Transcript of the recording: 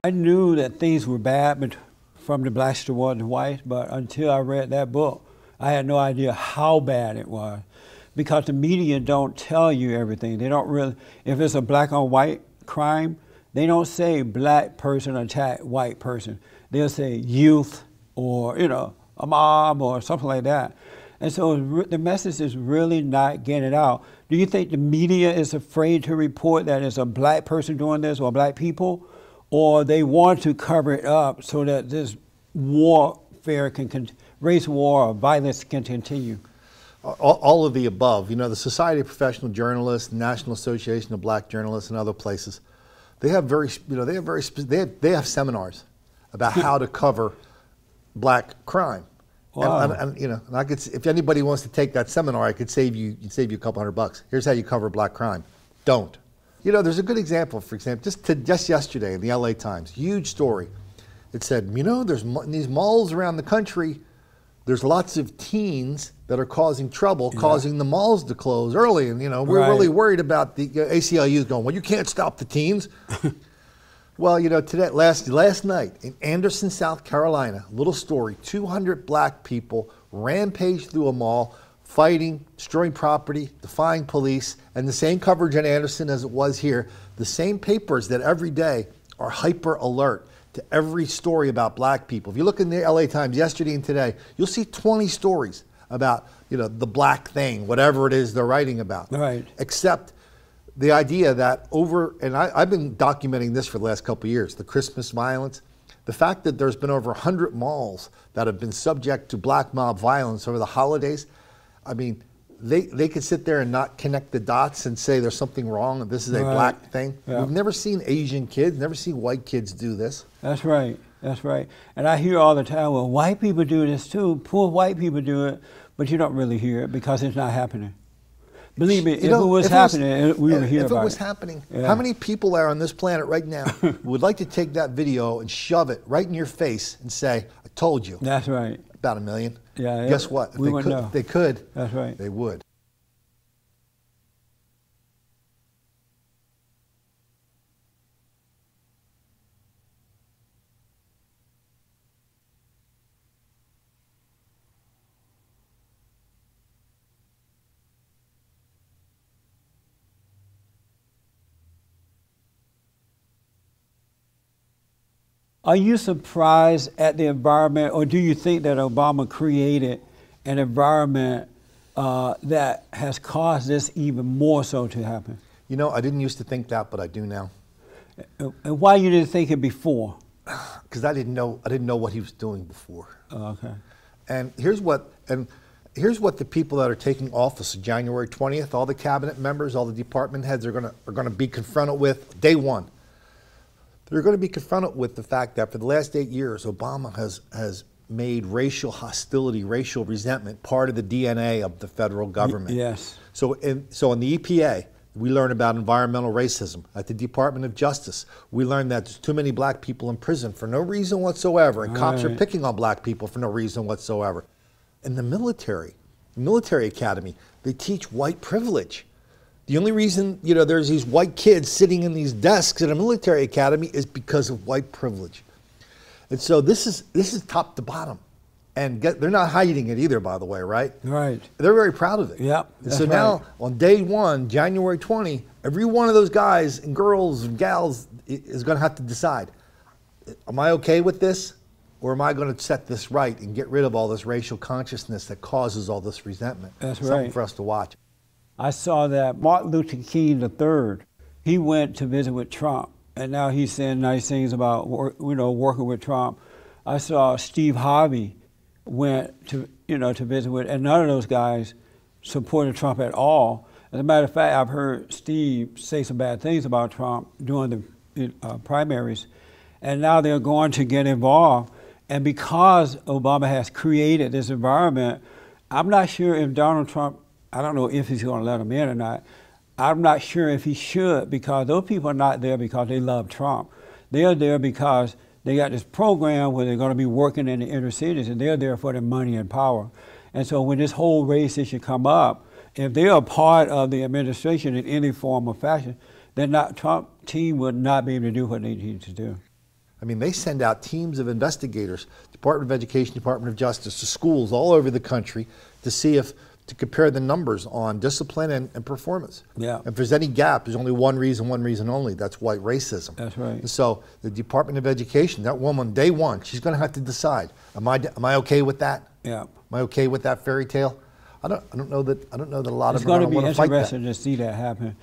I knew that things were bad from the blacks toward the whites, but until I read that book, I had no idea how bad it was. Because the media don't tell you everything. They don't really, if it's a black on white crime, they don't say black person attacked white person. They'll say youth or, you know, a mob or something like that. And so the message is really not getting out. Do you think the media is afraid to report that it's a black person doing this or black people? Or they want to cover it up so that this warfare race war or violence can continue? All of the above. You know, the Society of Professional Journalists, the National Association of Black Journalists, and other places, they have they have seminars about how to cover black crime. Wow. And you know, and I could, if anybody wants to take that seminar, I could save you a couple $100. Here's how you cover black crime. Don't. You know, there's a good example. For example, just yesterday in the LA Times, huge story. It said, you know, there's in these malls around the country, there's lots of teens that are causing trouble, causing the malls to close early. And, you know, we're really worried about the ACLU's going, well, you can't stop the teens. Well, you know, last night in Anderson, South Carolina, little story, 200 black people rampaged through a mall, fighting, destroying property, defying police, and the same coverage in Anderson as it was here, the same papers that every day are hyper alert to every story about black people. If you look in the LA Times yesterday and today, you'll see 20 stories about, you know, the black thing, whatever it is they're writing about. Right. Except the idea that and I've been documenting this for the last couple of years, the Christmas violence, the fact that there's been over 100 malls that have been subject to black mob violence over the holidays. I mean, they could sit there and not connect the dots and say there's something wrong and this is a black thing. Yeah. We've never seen Asian kids, never seen white kids do this. That's right, that's right. And I hear all the time, well, white people do this too, poor white people do it, but you don't really hear it because it's not happening. Believe me, if it was happening, we would hear about it. If it was happening, how many people are on this planet right now who would like to take that video and shove it right in your face and say, I told you? That's right. About 1 million. Yeah. Guess what? If they could. That's right. They would. Are you surprised at the environment, or do you think that Obama created an environment that has caused this even more so to happen? You know, I didn't used to think that, but I do now. And why you didn't think it before? Because I didn't know what he was doing before. Oh, okay. And here's what the people that are taking office January 20th, all the cabinet members, all the department heads are gonna be confronted with day one. They're going to be confronted with the fact that for the last 8 years, Obama has made racial hostility, racial resentment part of the DNA of the federal government. Yes. So in the EPA, we learn about environmental racism. At the Department of Justice, we learn that there's too many black people in prison for no reason whatsoever, and cops are picking on black people for no reason whatsoever. In the military academy, they teach white privilege. The only reason, you know, there's these white kids sitting in these desks at a military academy is because of white privilege. And so this is top to bottom. And they're not hiding it either, by the way, right? Right. They're very proud of it. Yep. And so now, on day one, January 20, every one of those guys and girls and gals is going to have to decide, am I okay with this? Or am I going to set this right and get rid of all this racial consciousness that causes all this resentment? That's right. Something for us to watch. I saw that Martin Luther King III, he went to visit with Trump, and now he's saying nice things about working with Trump. I saw Steve Harvey went to visit with, and none of those guys supported Trump at all. As a matter of fact, I've heard Steve say some bad things about Trump during the primaries, and now they're going to get involved. And because Obama has created this environment, I'm not sure if Donald Trump, I don't know if he's going to let him in or not. I'm not sure if he should, because those people are not there because they love Trump. They're there because they got this program where they're going to be working in the inner cities, and they're there for their money and power. And so when this whole race issue come up, if they are part of the administration in any form or fashion, then Trump team would not be able to do what they need to do. I mean, they send out teams of investigators, Department of Education, Department of Justice, to schools all over the country to see to compare the numbers on discipline and performance. Yeah. If there's any gap, there's only one reason only. That's white racism. That's right. And so the Department of Education, that woman, day one, she's going to have to decide: am I okay with that? Yeah. Am I okay with that fairy tale? I don't know that a lot It's of them going to be want to fight that. interesting to see that happen.